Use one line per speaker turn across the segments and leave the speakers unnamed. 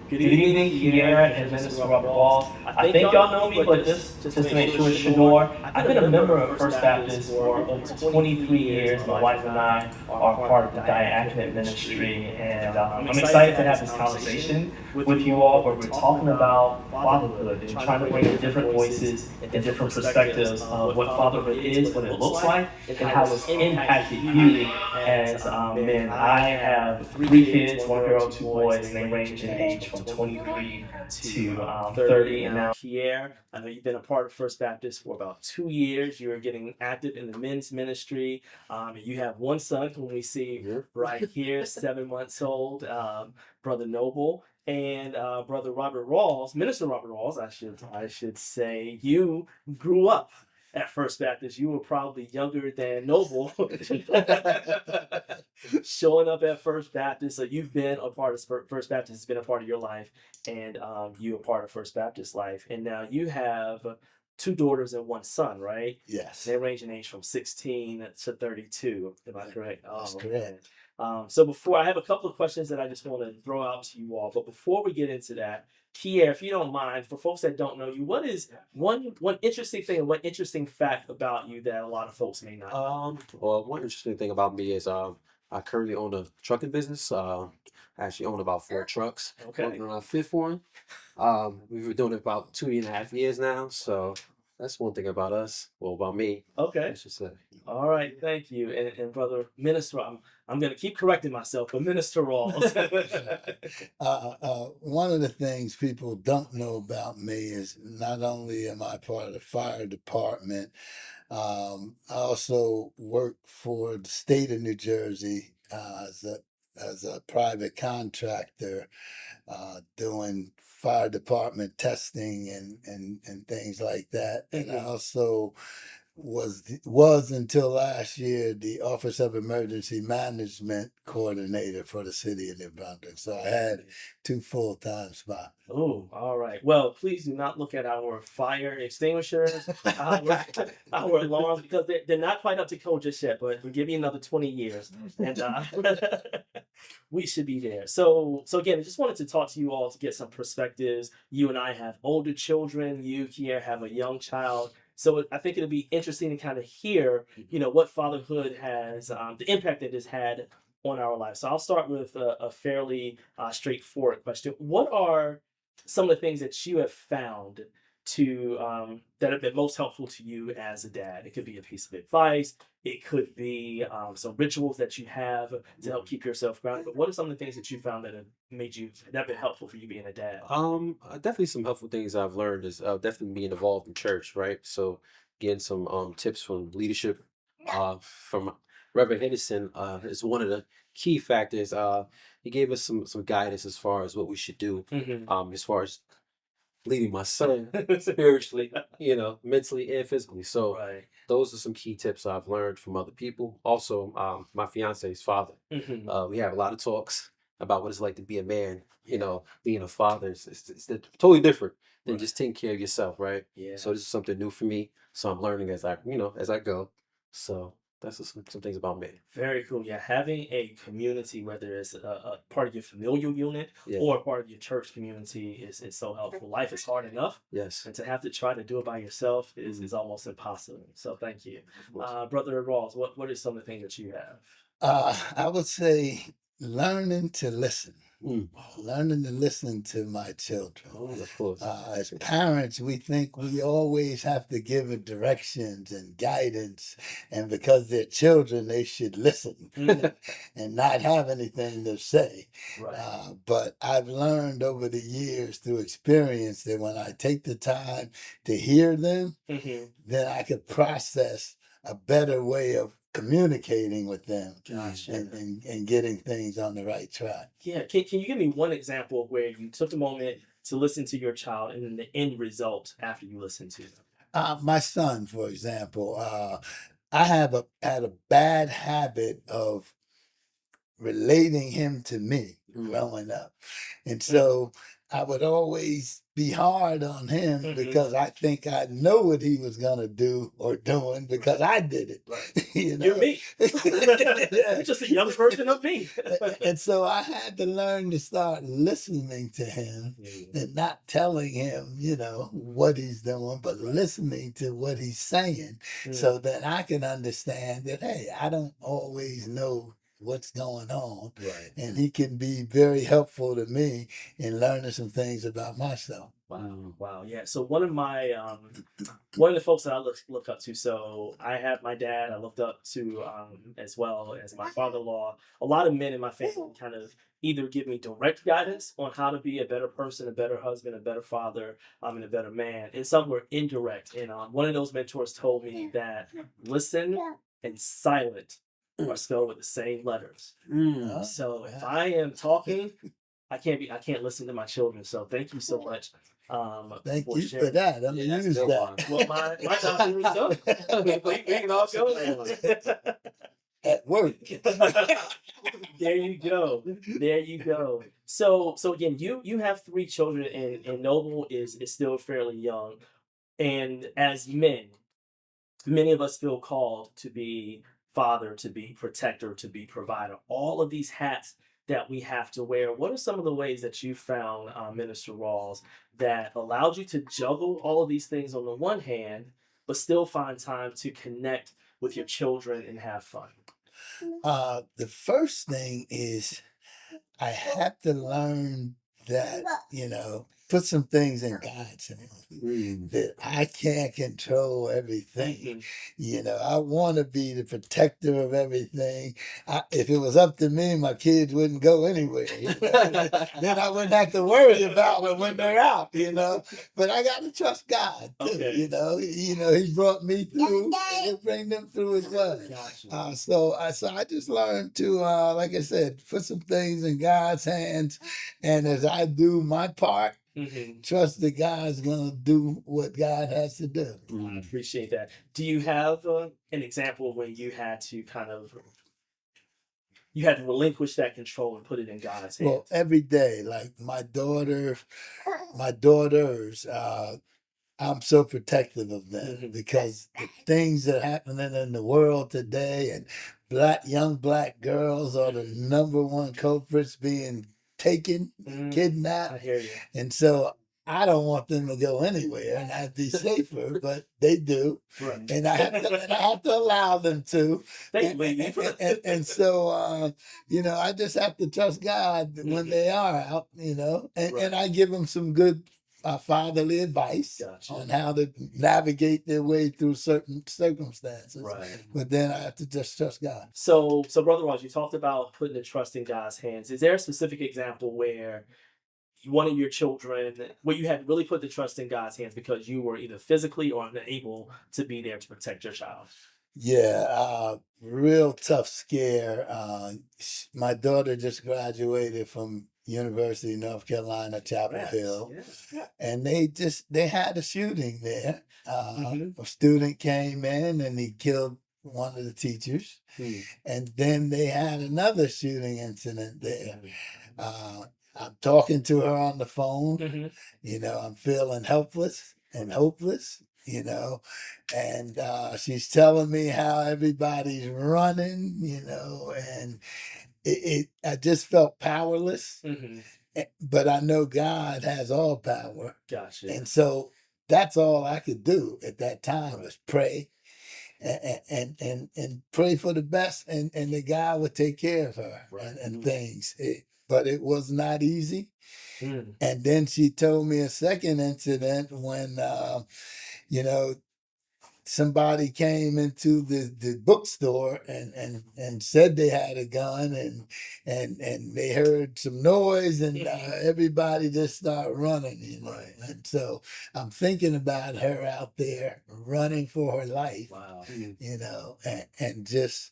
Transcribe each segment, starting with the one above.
Good evening, Kiera and Minister Robert Walls. I think y'all know me, but just to make sure, Shador, I've been a member of First Baptist for over 23 years. My wife and I are part of the Diaconate Ministry, and I'm excited to have this conversation with you all where we're talking about fatherhood and trying to bring in different voices and different perspectives of what fatherhood is, what it looks like, and how it's impacted you as men. I have three kids, one girl, two boys, and they range in age from 23 to 30. And now, Pierre, I know you've been a part of First Baptist for about 2 years. You're getting active in the men's ministry. You have one son, whom we see right here, 7 months old, Brother Noble. And Brother Robert Rawls, Minister Robert Rawls, I should say, you grew up at First Baptist. You were probably younger than Noble showing up at First Baptist. So you've been a part of First Baptist, has been a part of your life, and you are part of First Baptist life. And now you have two daughters and one son, right?
Yes,
They range in age from 16 to 32. Am I correct?
that's
Oh,
correct.
so before I have a couple of questions that I just want to throw out to you all, but before we get into that, Pierre, if you don't mind, for folks that don't know you, what is one interesting thing, one interesting fact about you that a lot of folks may not know?
Well, one interesting thing about me is I currently own a trucking business. I actually own about 4 trucks.
Okay.
Working on our fifth one. We've been doing it about 2.5 years now. So that's one thing about us. Well, about me, I
Okay.
should say.
All right. Thank you. And Brother Minister, I'm going to keep correcting myself, but Minister Rawls.
One of the things people don't know about me is not only am I part of the fire department, I also work for the state of New Jersey as a private contractor, doing fire department testing and things like that. And I also was until last year the Office of Emergency Management coordinator for the city of New Brunswick. So I had two full-time spots.
Oh, all right. Well, please do not look at our fire extinguishers, our alarms, because they're not quite up to code just yet, but we'll give you another 20 years and we should be there. So again, I just wanted to talk to you all to get some perspectives. You and I have older children. You, Kier, have a young child. So I think it'll be interesting to kind of hear, what fatherhood has, the impact that it's had on our lives. So I'll start with a fairly straightforward question. What are some of the things that you have found that have been most helpful to you as a dad? It could be a piece of advice. It could be some rituals that you have to help keep yourself grounded. But what are some of the things that you found that have been helpful for you being a dad?
Definitely some helpful things I've learned is definitely being involved in church, right? So getting some tips from leadership from Reverend Henderson is one of the key factors. He gave us some guidance as far as what we should do, as far as leading my son spiritually, mentally and physically. So
Right.
those are some key tips I've learned from other people. Also, my fiance's father. We have a lot of talks about what it's like to be a man. Being a father it's totally different than
Right.
just taking care of yourself, right?
Yeah.
So this is something new for me. So I'm learning as I go. So that's just some things about me.
Very cool. Yeah, having a community, whether it's a part of your familial unit
Yeah.
or a part of your church community, is so helpful. Life is hard enough,
Yes.
and to have to try to do it by yourself is almost impossible. So thank you,
Of course.
Brother Rawls. What are some of the things that you have?
I would say learning to listen.
Mm.
Learning to listen to my children.
Oh, of course.
As parents, we think we always have to give it directions and guidance, and because they're children, they should listen and not have anything to say.
Right.
But I've learned over the years through experience that when I take the time to hear them, then I could process a better way of communicating with them
Gotcha.
and getting things on the right track.
Yeah. Can you give me one example of where you took a moment to listen to your child and then the end result after you listened to them?
My son, for example, I had a bad habit of relating him to me growing up. And so I would always be hard on him
Mhm.
because I think I know what he was gonna do or doing because I did it.
Right.
You
You're
know?
me. You're just a young version of me.
And so I had to learn to start listening to him and not telling him, you know, what he's doing, but listening to what he's saying so that I can understand that, hey, I don't always know what's going on.
Right.
And he can be very helpful to me in learning some things about myself.
Wow. Wow. Yeah. So one of the folks that I look up to. So I have my dad. I looked up to as well as my father-in-law. A lot of men in my family kind of either give me direct guidance on how to be a better person, a better husband, a better father, and a better man. And some were indirect. And one of those mentors told me that listen and silent are spelled with the same letters.
Mm.
So if I am talking, I can't listen to my children. So thank you so much.
Thank
For
you for
sharing.
that. I'm
Yeah,
gonna
that's
use
a good one.
that.
Well, my job here is done. We can all go now.
At work.
There you go. There you go. So again, you have three children, and Noble is still fairly young. And as men, many of us feel called to be father, to be protector, to be provider. All of these hats that we have to wear. What are some of the ways that you found, Minister Rawls, that allowed you to juggle all of these things on the one hand, but still find time to connect with your children and have fun?
The first thing is I had to learn that, you know, put some things in God's hands.
Mm.
That I can't control everything.
Mhm.
You know, I want to be the protector of everything. If it was up to me, my kids wouldn't go anywhere. You know? Then I wouldn't have to worry about them when they're out. You know, but I got to trust God too.
Okay.
You know, He brought me through. He'll bring them through as well.
Gotcha.
So I just learned to, like I said, put some things in God's hands, and as I do my part,
Mhm.
trust that God's gonna do what God has to do.
I appreciate that. Do you have an example when you had to relinquish that control and put it in God's hands?
Well, every day, like my daughters, I'm so protective of them
Mhm.
because the things that are happening in the world today, and young black girls are the number one culprits being taken,
I
kidnapped.
hear you.
And so I don't want them to go anywhere, and I'd be safer, but they do.
Right.
And I have to allow them to.
They
And,
leave.
and so, I just have to trust God when they are out, and I give them some good fatherly advice
Gotcha.
on how to navigate their way through certain circumstances.
Right.
But then I have to just trust God.
So Brother Ross, you talked about putting the trust in God's hands. Is there a specific example where one of your children, where you had really put the trust in God's hands because you were either physically or unable to be there to protect your child?
Yeah, real tough scare. My daughter just graduated from University of North Carolina, Chapel
Congrats.
Hill,
Yeah.
and they had a shooting there.
Mhm.
A student came in and he killed one of the teachers, and then they had another shooting incident there. I'm talking to her on the phone.
Mhm.
I'm feeling helpless and hopeless. And she's telling me how everybody's running. And I just felt powerless.
Mhm.
But I know God has all power,
Gotcha.
and so that's all I could do at that time was pray and pray for the best, and that God would take care of her and things. But it was not easy.
Mm.
And then she told me a second incident when, somebody came into the bookstore and said they had a gun, and they heard some noise, and everybody just started running.
Right.
And so I'm thinking about her out there running for her life.
Wow.
And just,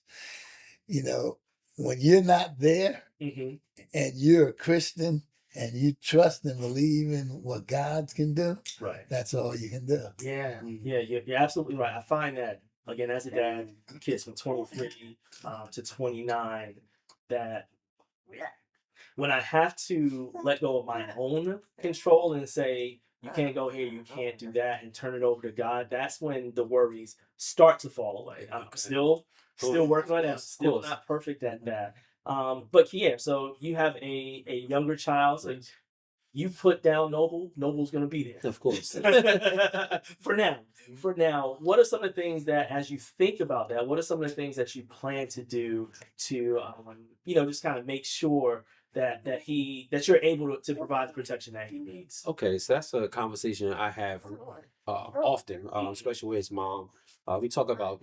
when you're not there
Mhm.
and you're a Christian and you trust and believe in what God can do,
Right.
that's all you can do.
Yeah. Yeah. You're absolutely right. I find that again as a dad, kids from 23 to 29, that when I have to let go of my own control and say, you can't go here, you can't do that, and turn it over to God, that's when the worries start to fall away. I'm still working on that, still not perfect at that. But yeah, so you have a younger child, so you put down Noble, Noble's gonna be there.
Of course.
For now. For now, what are some of the things that, as you think about that, what are some of the things that you plan to do to, just kind of make sure that you're able to provide the protection that he needs?
Okay, so that's a conversation I have often, especially with his mom. We talk about,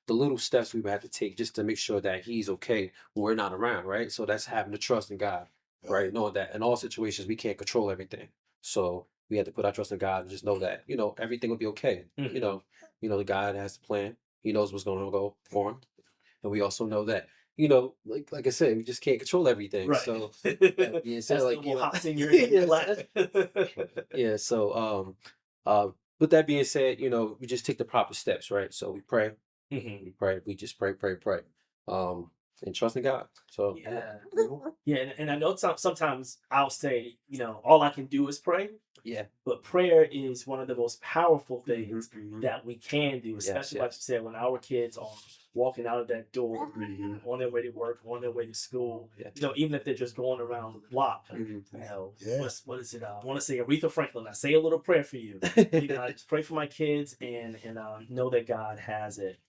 the little steps we would have to take just to make sure that he's okay when we're not around, right? So that's having the trust in God, right? Knowing that in all situations we can't control everything. So we have to put our trust in God and just know that, everything will be okay. The God has the plan. He knows what's going to go on. And we also know that, like I said, we just can't control everything.
Right.
So yeah, so
That's
like
the hot senior
yeah,
left.
yeah. So with that being said, we just take the proper steps, right? So we pray,
Mhm.
we just pray, and trust in God. So
Yeah. Yeah, and I know sometimes I'll say, all I can do is pray,
yeah.
but prayer is one of the most powerful things
Mhm.
that we can do,
Yes,
especially like you
yes.
said, when our kids are walking out of that door,
Mhm.
on their way to work, on their way to school,
Yeah.
even if they're just going around the block,
Mhm.
Yeah.
what is it? I want to say Aretha Franklin. I say a little prayer for you. I just pray for my kids and know that God has it.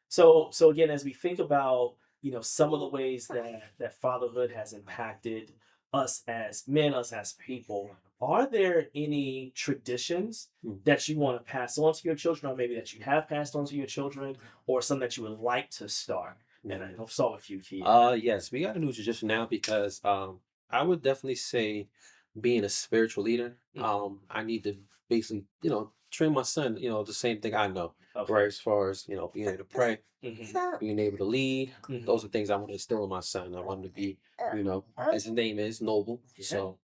So again, as we think about some of the ways that fatherhood has impacted us as men, us as people, are there any traditions
Mm.
that you want to pass on to your children, or maybe that you have passed on to your children, or some that you would like to start? And I saw a few here.
Yes, we got a new tradition now because I would definitely say being a spiritual leader, I need to basically, train my son, the same thing I know.
Okay.
Right, as far as, being able to pray,
Mhm.
being able to lead,
Mhm.
those are things I want to instill in my son. I want him to be, as his name is, noble.
Yeah.
So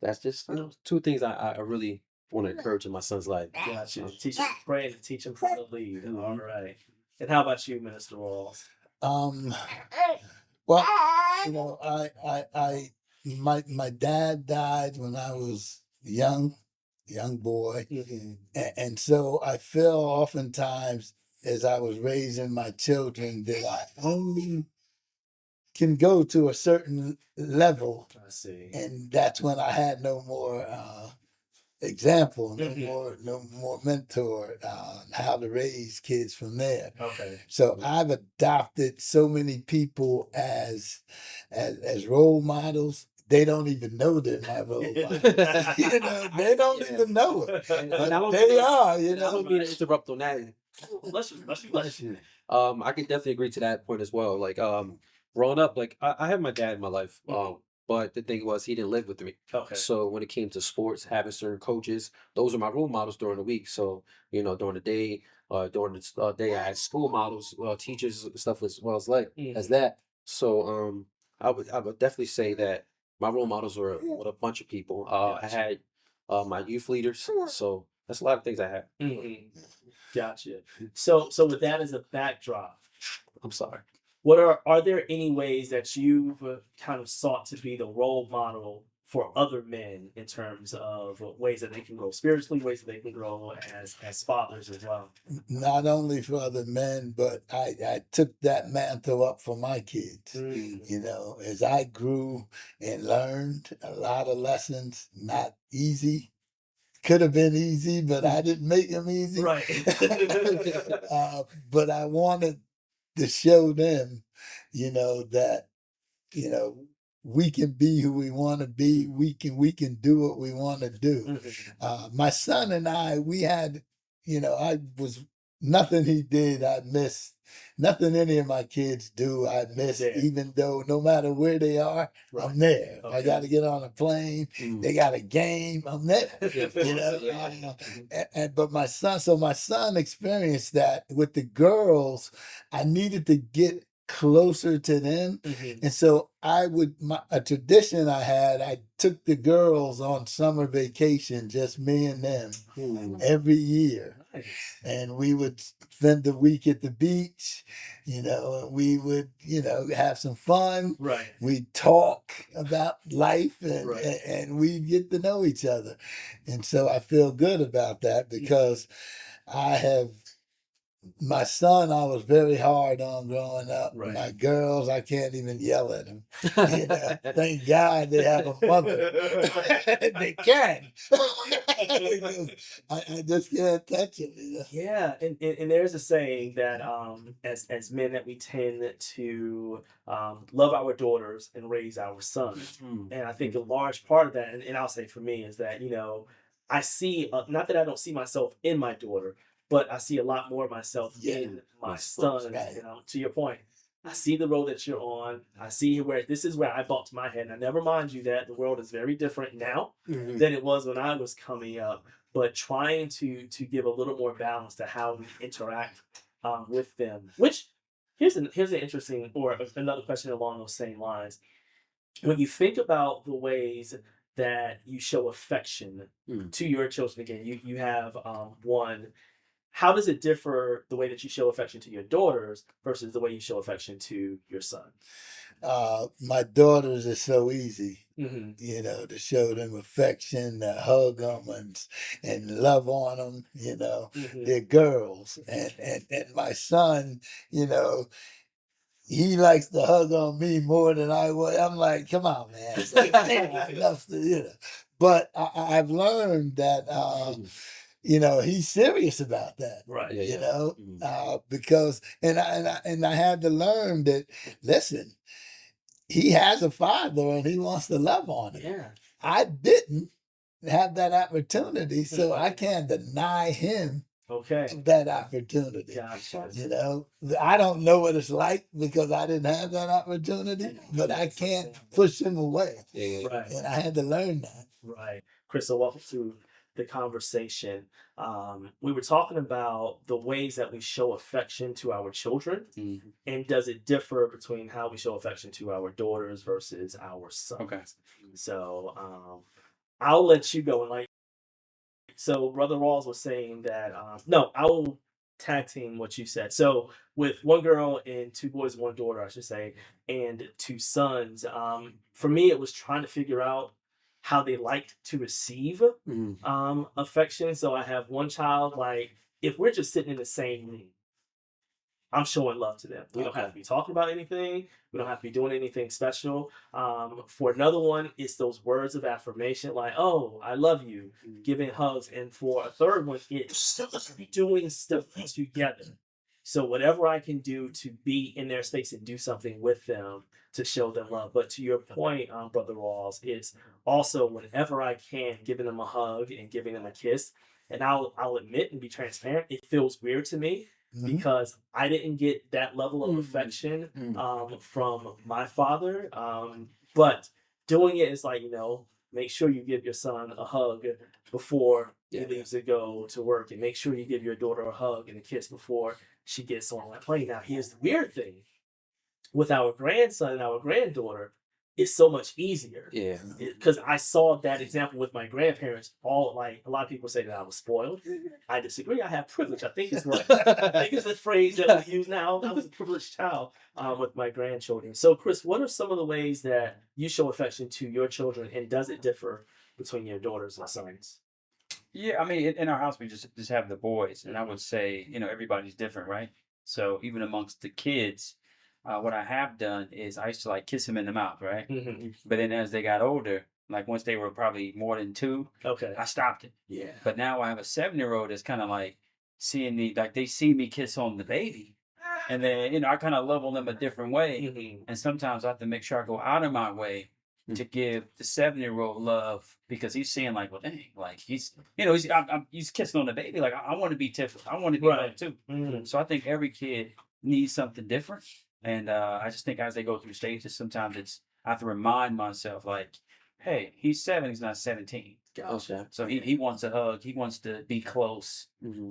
that's just, two things I really want to encourage in my son's life.
Gotcha.
So,
Teach him to pray and teach him how to lead. All right. And how about you, Minister Rawls?
Um, well, my dad died when I was young boy,
Mhm.
and so I feel oftentimes as I was raising my children that I only can go to a certain level,
I see.
and that's when I had no more example,
Mhm.
no more mentor how to raise kids from there.
Okay.
So I've adopted so many people as role models. They don't even know they're my role models. They don't
Yeah.
even know it.
And
But
I don't
they
mean-
are,
and I don't mean to interrupt on that.
Bless you. Bless you. Bless you.
I can definitely agree to that point as well. Like, growing up, like I had my dad in my life, but the thing was he didn't live with me.
Okay.
So when it came to sports, having certain coaches, those are my role models during the week. So during the day, during the day, I had school models, teachers, and stuff as well as as
Mhm.
that. So I would definitely say that my role models were with a bunch of people. I
Gotcha.
had my youth leaders. So that's a lot of things I had.
Mhm. Gotcha. So with that as a backdrop,
I'm sorry.
what are there any ways that you've kind of sought to be the role model for other men in terms of ways that they can grow spiritually, ways that they can grow as fathers as well?
Not only for other men, but I took that mantle up for my kids. As I grew and learned a lot of lessons, not easy. Could have been easy, but I didn't make them easy.
Right.
But I wanted to show them, that you know we can be who we want to be. We can do what we want to do.
Mhm.
My son and I, we had, I was nothing he did I missed. Nothing any of my kids do I miss,
There.
even though no matter where they are,
Right.
I'm there. If I
Okay.
got to get on a plane, they got a game, I'm there.
Yeah, of
You
course,
know,
yeah.
but my son experienced that with the girls. I needed to get closer to them. And so a tradition I had, I took the girls on summer vacation, just me and them, every year.
Nice.
And we would spend the week at the beach, and we would, have some fun.
Right.
We'd talk about life
Right.
and we'd get to know each other. And so I feel good about that because my son, I was very hard on growing up.
Right.
My girls, I can't even yell at them. Thank God they have a mother. They can. I just can't touch them.
Yeah, and there's a saying that as men that we tend to love our daughters and raise our sons. And I think a large part of that, and I'll say for me, is that I see not that I don't see myself in my daughter, but I see a lot more of myself in my son.
Right.
To your point, I see the road that you're on. I see where this is where I bumped my head. And I never mind you that the world is very different now than it was when I was coming up. But trying to give a little more balance to how we interact with them. Which here's an interesting or another question along those same lines. When you think about the ways that you show affection to your children, again, you have one. How does it differ the way that you show affection to your daughters versus the way you show affection to your son?
My daughters are so easy,
Mm-hmm.
to show them affection, to hug them and love on them.
Mm-hmm.
They're girls, and my son, he likes to hug on me more than I would. I'm like, come on, man, enough to. But I've learned that. He's serious about that.
Right.
Because I had to learn that. Listen, he has a father and he wants to love on him.
Yeah.
I didn't have that opportunity, so I can't deny him
Okay.
that opportunity.
Gotcha.
I don't know what it's like because I didn't have that opportunity, but I can't push him away.
Right.
And I had to learn that.
Right. Crystal, welcome to the conversation. We were talking about the ways that we show affection to our children, and does it differ between how we show affection to our daughters versus our sons?
Okay.
So I'll let you go. So Brother Rawls was saying that no, I will tag team what you said. So with one girl and two boys, one daughter, I should say, and two sons. For me, it was trying to figure out how they liked to receive affection. So I have one child, if we're just sitting in the same room, I'm showing love to them. We don't have to be talking about anything. We don't have to be doing anything special. For another one, it's those words of affirmation like, oh, I love you, giving hugs. And for a third one, it's doing stuff together. So whatever I can do to be in their space and do something with them to show them love. But to your point, Brother Rawls, it's also whenever I can, giving them a hug and giving them a kiss. And I'll admit and be transparent, it feels weird to me because I didn't get that level of affection from my father. But doing it is like, make sure you give your son a hug before he leaves to go to work, and make sure you give your daughter a hug and a kiss before she gets on that plane. Now, here's the weird thing. With our grandson and our granddaughter, it's so much easier.
Yeah.
Because I saw that example with my grandparents. A lot of people say that I was spoiled. I disagree. I have privilege. I think it's right. I think it's the phrase that we use now. I was a privileged child with my grandchildren. So, Chris, what are some of the ways that you show affection to your children, and does it differ between your daughters and sons?
Yeah, I mean, in our house, we just have the boys, and I would say, everybody's different, right? So even amongst the kids, what I have done is I used to kiss them in the mouth, right? But then as they got older, once they were probably more than 2, I stopped it.
Yeah.
But now I have a 7-year-old that's kind of seeing me, they see me kiss on the baby, and then I kind of level them a different way, and sometimes I have to make sure I go out of my way to give the 7-year-old love because he's seeing well, dang, he's kissing on the baby. I want to be different. I want to be loved too. So I think every kid needs something different. And I just think as they go through stages, sometimes I have to remind myself hey, he's 7, he's not 17.
Gotcha.
So he wants a hug. He wants to be close.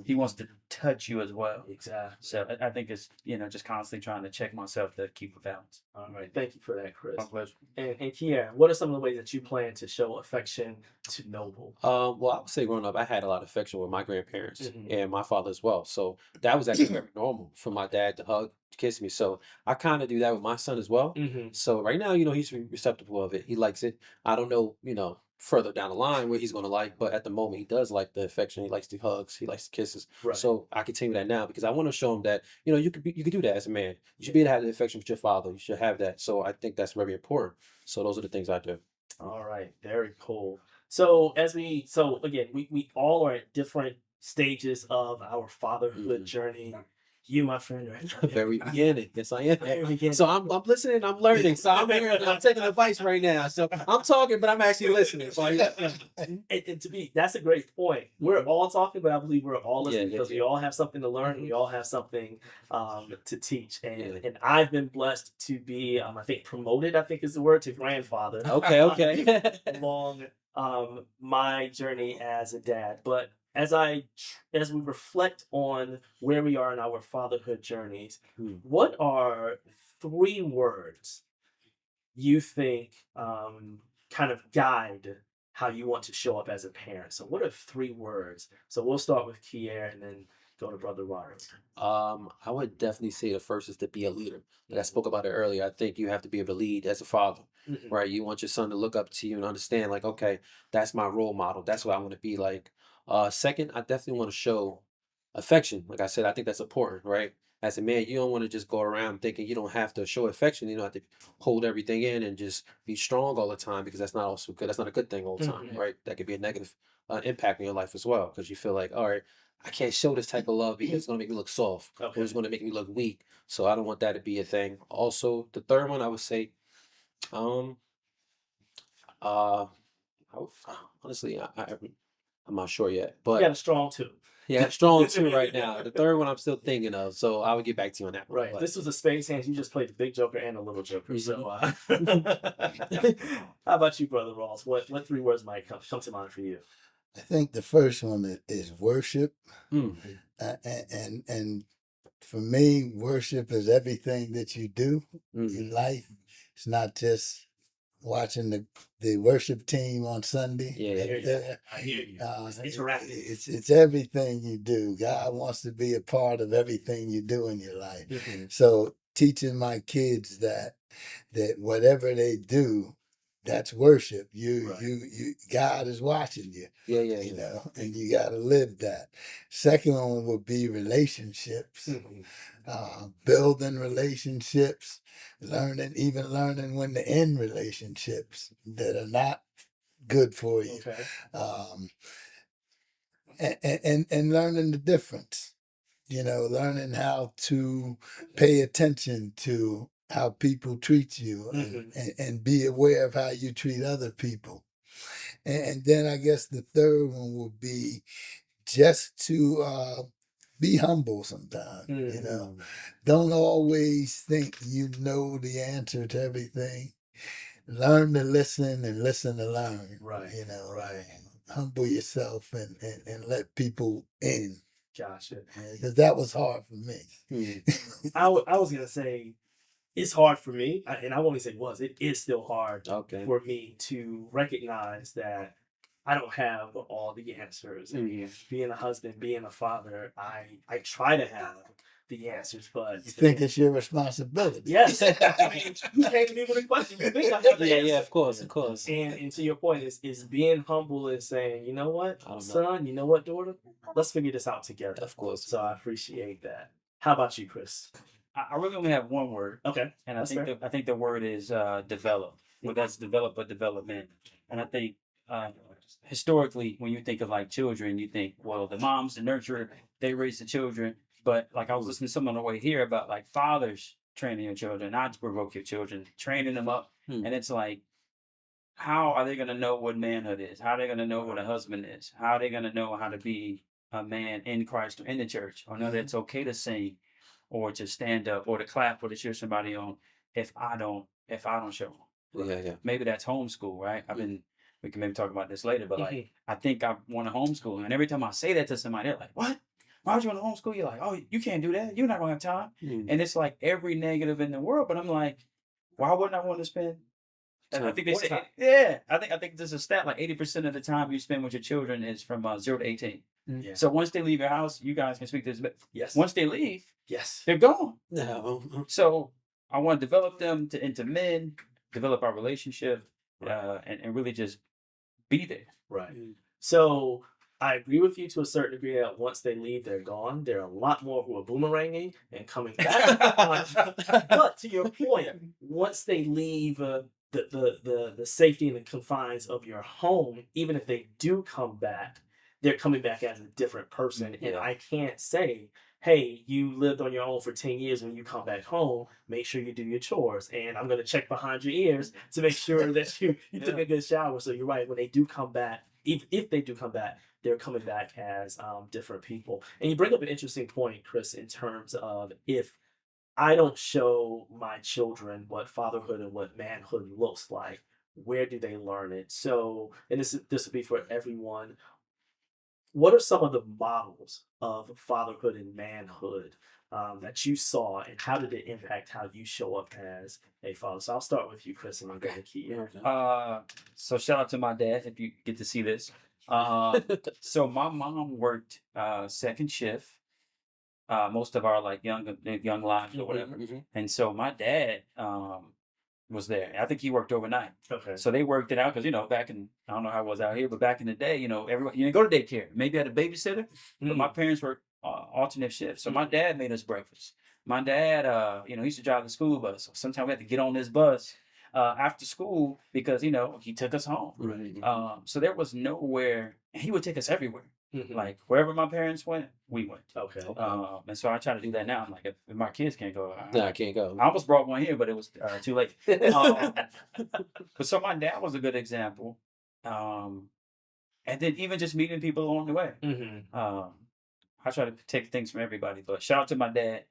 He wants to touch you as well.
Exactly.
So I think it's just constantly trying to check myself to keep a balance.
All right. Thank you for that, Chris.
My pleasure.
And Kiera, what are some of the ways that you plan to show affection to Noble?
Well, I would say growing up, I had a lot of affection with my grandparents
Mhm.
and my father as well. So that was actually very normal for my dad to hug, to kiss me. So I kind of do that with my son as well.
Mm-hmm.
So right now, he's receptive of it. He likes it. I don't know, further down the line what he's going to like, but at the moment, he does like the affection. He likes the hugs. He likes the kisses.
Right.
So I continue that now because I want to show him that you could do that as a man. You should be able to have the affection with your father. You should have that. So I think that's very important. So those are the things I do.
All right, very cool. So again, we all are at different stages of our fatherhood journey. You, my friend, right?
Very beginning. Yes, I am.
Very beginning.
So I'm listening, I'm learning. So I'm hearing, I'm taking advice right now. So I'm talking, but I'm actually listening. So
And to me, that's a great point. We're all talking, but I believe we're all listening because we all have something to learn. We all have something to teach. And I've been blessed to be, I think promoted, I think is the word, to grandfather.
Okay.
Along my journey as a dad. But as we reflect on where we are in our fatherhood journeys, what are 3 words you think kind of guide how you want to show up as a parent? So what are 3 words? So we'll start with Kier and then go to Brother Robert.
I would definitely say the first is to be a leader. Like I spoke about it earlier. I think you have to be able to lead as a father, right? You want your son to look up to you and understand, like, okay, that's my role model. That's what I want to be like. Second, I definitely want to show affection. Like I said, I think that's important, right? As a man, you don't want to just go around thinking you don't have to show affection. You don't have to hold everything in and just be strong all the time because that's not also good. That's not a good thing all the time, right? That could be a negative impact in your life as well because you feel like, all right, I can't show this type of love because it's going to make me look soft or it's going to make me look weak. So I don't want that to be a thing. Also, the third one I would say, um, uh, honestly, I'm not sure yet,
You got
but
a strong 2.
yeah, strong 2 right now. The third one I'm still thinking of, so I would get back to you on that one.
Right.
But
This was a space hands. You just played the big joker and the little joker. So how about you, Brother Ross? What 3 words might come to mind for you?
I think the first one is worship,
Mm.
and for me, worship is everything that you do in life. It's not just watching the worship team on Sunday.
Yeah.
I hear you. It's interactive.
It's everything you do. God wants to be a part of everything you do in your life. So teaching my kids that whatever they do, that's worship. You God is watching you.
Yeah.
And you got to live that. Second one would be relationships, building relationships, learning when to end relationships that are not good for you. And learning the difference, learning how to pay attention to how people treat you and be aware of how you treat other people. And then I guess the third one would be just to be humble sometimes. Don't always think you know the answer to everything. Learn to listen and listen to learn.
Right.
Humble yourself and let people in.
Gotcha.
Because that was hard for me.
I was gonna say it's hard for me, and I won't even say was. It is still hard for me to recognize that I don't have all the answers. And being a husband, being a father, I try to have the answers, but
you think it's your responsibility.
Yes. I mean, you came to me with a question. You think I have the answer.
Yeah, of course.
And to your point is being humble and saying, you know what, son, you know what, daughter, let's figure this out together.
Of course.
So I appreciate that. How about you, Chris?
I really only have one word.
Okay.
And I think the word is develop. Well, that's develop or development. And I think historically, when you think of like children, you think, well, the moms, the nurturer, they raise the children. But like I was listening to someone on the way here about like fathers training your children, not to provoke your children, training them up. And it's like, how are they going to know what manhood is? How are they going to know what a husband is? How are they going to know how to be a man in Christ or in the church? Or know that it's okay to sing or to stand up or to clap or to cheer somebody on if I don't show them.
Yeah.
Maybe that's homeschool, right? I've been we can maybe talk about this later, but like, I think I want to homeschool. And every time I say that to somebody, they're like, what? Why would you want to homeschool? You're like, oh, you can't do that. You're not going to have time. And it's like every negative in the world. But I'm like, why wouldn't I want to spend? I think they say, yeah, I think there's a stat like 80% of the time you spend with your children is from 0 to 18.
Yeah.
So once they leave your house, you guys can speak to this. But
Yes.
once they leave,
Yes.
they're gone.
No.
So I want to develop them into men, develop our relationship, and really just be there.
Right. So I agree with you to a certain degree that once they leave, they're gone. There are a lot more who are boomeranging and coming back. But to your point, once they leave the safety and the confines of your home, even if they do come back, they're coming back as a different person. And I can't say, hey, you lived on your own for 10 years and when you come back home, make sure you do your chores. And I'm going to check behind your ears to make sure that you took a good shower. So you're right. When they do come back, if they do come back, they're coming back as different people. And you bring up an interesting point, Chris, in terms of if I don't show my children what fatherhood and what manhood looks like, where do they learn it? So, and this will be for everyone. What are some of the models of fatherhood and manhood that you saw, and how did it impact how you show up as a father? So I'll start with you, Chris, and then go to Keia.
So shout out to my dad if you get to see this. So my mom worked second shift most of our like young lives or whatever, and so my dad was there. I think he worked overnight.
Okay.
So they worked it out because back in, I don't know how it was out here, but back in the day, everybody you didn't go to daycare. Maybe had a babysitter, but my parents worked alternate shifts. So my dad made us breakfast. My dad, he used to drive the school bus. So sometimes we had to get on this bus after school because he took us home.
Right.
So there was nowhere, and he would take us everywhere. Like wherever my parents went, we went.
Okay.
And so I try to do that now. I'm like, if my kids can't go,
No, I can't go.
I almost brought one here, but it was too late. But so my dad was a good example. And then even just meeting people along the way. I try to take things from everybody, but shout out to my dad.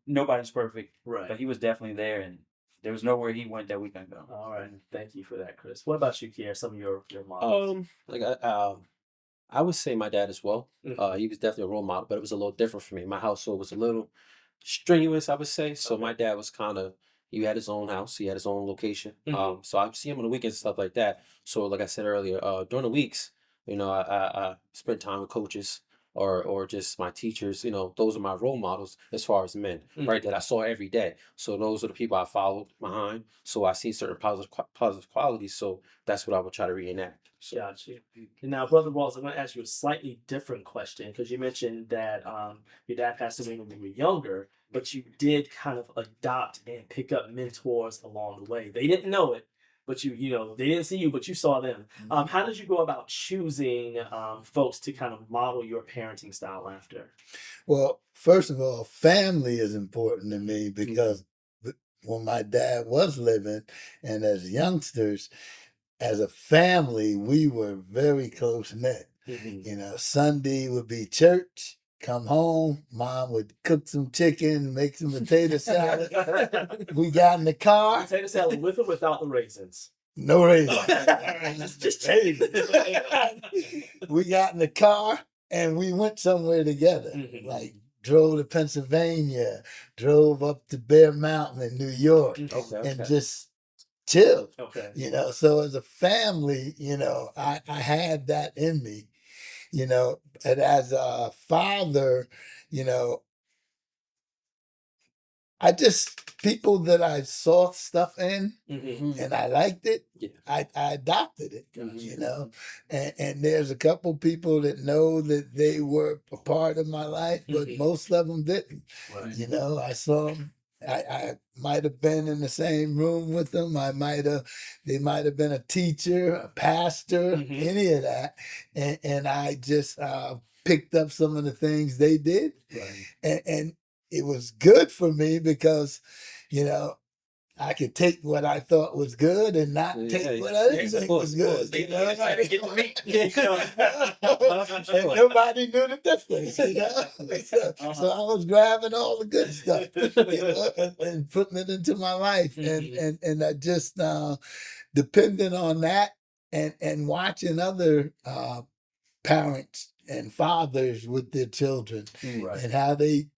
Nobody's perfect,
Right.
but he was definitely there, and there was nowhere he went that we couldn't go.
All right. Thank you for that, Chris. What about you, Kier? Some of your models.
I would say my dad as well. He was definitely a role model, but it was a little different for me. My household was a little strenuous, I would say. So my dad was he had his own house, he had his own location. So I would see him on the weekends and stuff like that. So like I said earlier, during the weeks, I spent time with coaches or just my teachers. Those are my role models as far as men, right? That I saw every day. So those are the people I followed behind. So I see certain positive qualities. So that's what I would try to reenact. So.
Got you. And now, Brother Walls, I'm going to ask you a slightly different question because you mentioned that your dad passed away when you were younger, but you did kind of adopt and pick up mentors along the way. They didn't know it, but they didn't see you, but you saw them. How did you go about choosing folks to kind of model your parenting style after?
Well, first of all, family is important to me because when my dad was living and as youngsters, as a family, we were very close knit. Sunday would be church, come home, mom would cook some chicken, make some potato salad. We got in the car.
Potato salad with or without the raisins?
No raisins. Just raisins. We got in the car and we went somewhere together. Like drove to Pennsylvania, drove up to Bear Mountain in New York, and just chill. So as a family, I had that in me, and as a father, I just, people that I saw stuff in and I liked it, I adopted it, and there's a couple people that know that they were a part of my life, but most of them didn't. Right. I saw them. I might have been in the same room with them. They might have been a teacher, a pastor, any of that. And I just picked up some of the things they did. Right. And it was good for me because, I could take what I thought was good and not take what I didn't think was good. And nobody knew the difference. So I was grabbing all the good stuff, and putting it into my life, and I just depended on that. and watching other parents and fathers with their children
Right.
and how they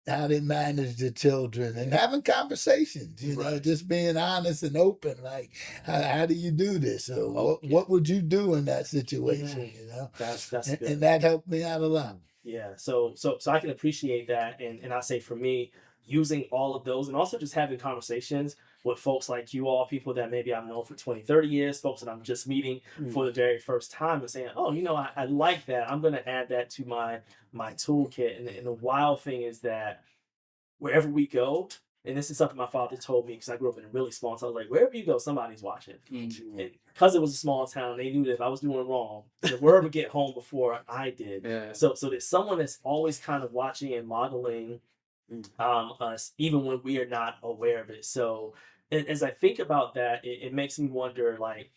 manage their children and having conversations, you know,
Right.
just being honest and open, like how do you do this, or
Oh,
what would you do in that situation,
Mhm.
you know?
That's
and,
good.
and that helped me out a lot.
Yeah. So I can appreciate that, and I say for me, using all of those, and also just having conversations with folks like you all, people that maybe I've known for 20, 30 years, folks that I'm just meeting for the very first time, and saying, oh, you know, I like that. I'm going to add that to my toolkit. And the wild thing is that wherever we go, and this is something my father told me because I grew up in a really small town. Like wherever you go, somebody's watching. And because it was a small town, they knew that if I was doing wrong, the word would get home before I did.
Yeah.
So there's someone that's always kind of watching and modeling us, even when we are not aware of it. So as I think about that, it makes me wonder, like,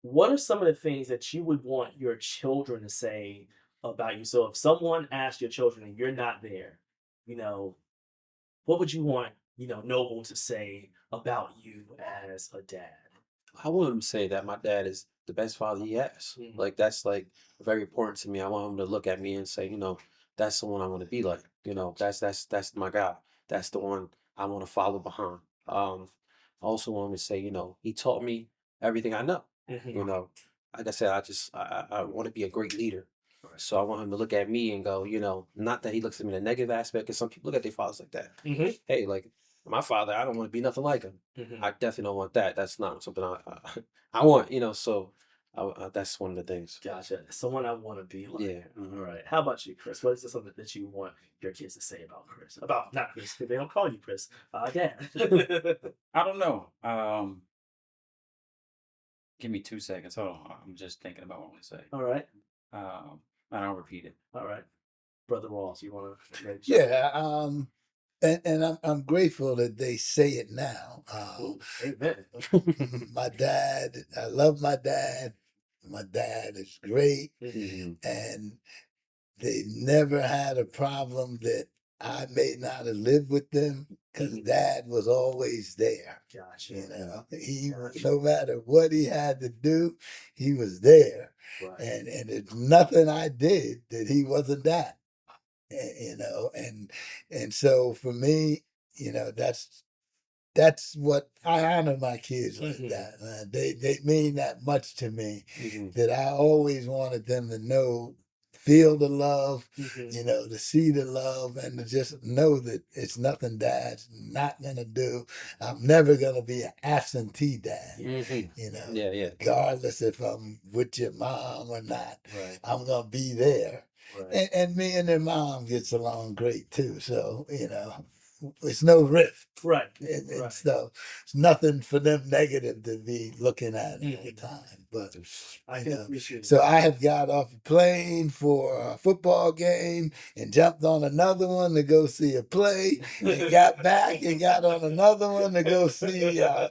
what are some of the things that you would want your children to say about you? So if someone asked your children and you're not there, you know, what would you want, Noble to say about you as a dad?
I want him to say that my dad is the best father he has.
Mhm.
Like that's like very important to me. I want him to look at me and say, that's the one I want to be like. That's my guy. That's the one I want to follow behind. I also want him to say, he taught me everything I know.
Mhm.
You know, like I said, I want to be a great leader. So I want him to look at me and go, not that he looks at me in a negative aspect, because some people look at their fathers like that.
Mhm.
Hey, like my father, I don't want to be nothing like him.
Mhm.
I definitely don't want that. That's not something I want, so that's one of the things.
Gotcha. Someone I want to be like.
Yeah.
All right. How about you, Chris? What is something that you want your kids to say about Chris? About not Chris, because they don't call you Chris. Dad.
I don't know. Give me 2 seconds. Hold on. I'm just thinking about what I'm gonna say.
All right.
And I'll repeat it.
All right. Brother Ross, you want to?
Yeah, and I'm grateful that they say it now.
Amen.
My dad, I love my dad. My dad is great, and they never had a problem that I may not have lived with them because Dad was always there.
Gotcha.
He no matter what he had to do, he was there,
Right.
and there's nothing I did that he wasn't that. And so for me, that's what I honor my kids like that. Man. They mean that much to me that I always wanted them to know, feel the love, to see the love, and to just know that it's nothing Dad's not gonna do. I'm never gonna be an absentee dad.
Yeah.
Regardless if I'm with your mom or not,
Right.
I'm gonna be there.
Right.
And me and their mom gets along great too. So, it's no rift.
Right.
And so it's nothing for them negative to be looking at all the time. But
I can appreciate
so I have got off a plane for a football game and jumped on another one to go see a play and got back and got on another one to go see a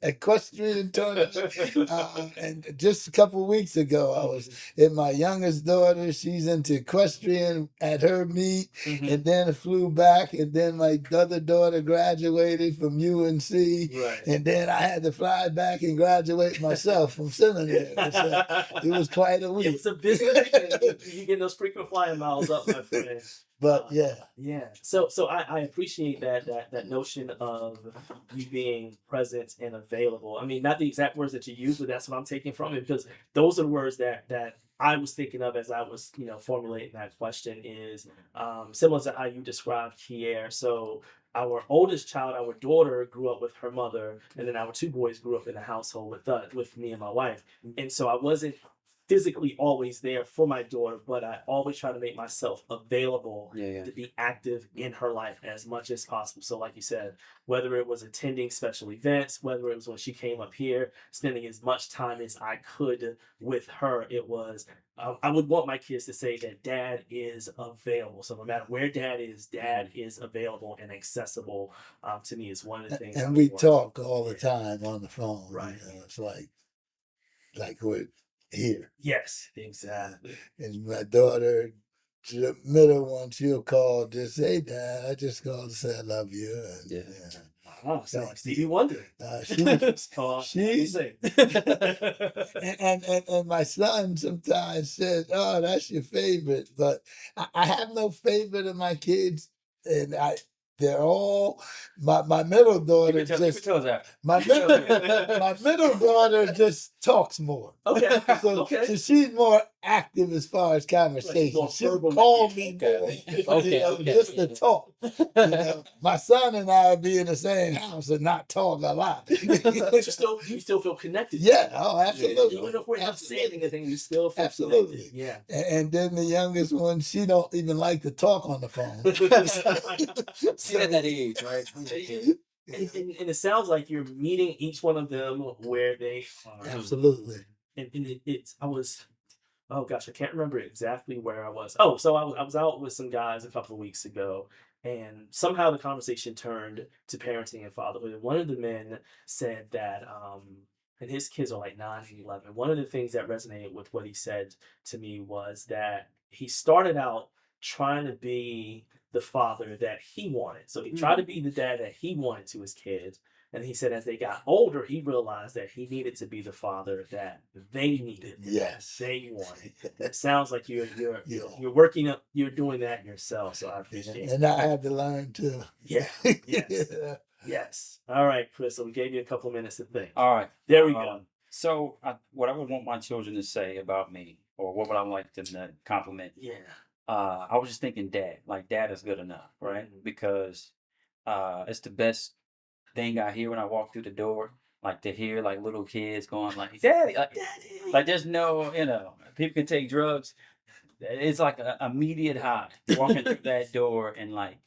equestrian tournament. And just a couple of weeks ago, I was at my youngest daughter. She's into equestrian at her meet, and then I flew back, and then my other daughter graduated from UNC, and then I had to fly back and graduate myself from seminary. So it was quite a week.
It was a busy weekend. You getting those frequent flying miles up, my friend.
But yeah.
So I appreciate that notion of you being present and available. I mean, not the exact words that you use, but that's what I'm taking from it, because those are the words that I was thinking of as I was, formulating that question, is similar to how you described Kier. So our oldest child, our daughter, grew up with her mother, and then our two boys grew up in a household with me and my wife. And so I wasn't physically always there for my daughter, but I always try to make myself available to be active in her life as much as possible. So like you said, whether it was attending special events, whether it was when she came up here, spending as much time as I could with her, it was, I would want my kids to say that Dad is available. So no matter where Dad is available and accessible to me, is one of the things.
And we talk all the time on the phone.
Right.
It's like we're here.
Yes, exactly.
And my daughter, the middle one, she'll call, just say, Dad, I just called to say I love you. And,
Oh, so like Stevie Wonder.
She's and my son sometimes says, "Oh, that's your favorite," but I have no favorite of my kids, and they're all my middle daughter
You can tell us that.
my middle daughter just talks more.
Okay.
So she's more active as far as conversation. She'll call me more, just to talk. My son and I will be in the same house and not talk a lot.
you still feel connected.
Yeah, oh, absolutely.
Even if we're not saying anything, you still feel
Absolutely.
connected. Yeah.
And then the youngest one, she don't even like to talk on the phone.
She's at that age, right?
And it sounds like you're meeting each one of them where they are.
Absolutely.
And oh gosh, I can't remember exactly where I was. Oh, so I was out with some guys a couple of weeks ago, and somehow the conversation turned to parenting and fatherhood. And one of the men said that, and his kids are like 9 and 11. One of the things that resonated with what he said to me was that he started out trying to be the father that he wanted. So he tried to be the dad that he wanted to his kids. And he said as they got older, he realized that he needed to be the father that they needed.
Yes.
They wanted. It sounds like you're working up, you're doing that yourself. So I appreciate it.
And I had to learn too.
Yeah. Yes. Yes. All right, Chris. So we gave you a couple minutes to think.
All right.
There we go.
So what I would want my children to say about me, or what would I like them to compliment?
Yeah.
I was just thinking dad. Like dad is good enough, right? Because it's the best thing I hear when I walk through the door. Like to hear like little kids going like, "Daddy," like there's no, people can take drugs. It's like an immediate high walking through that door, and like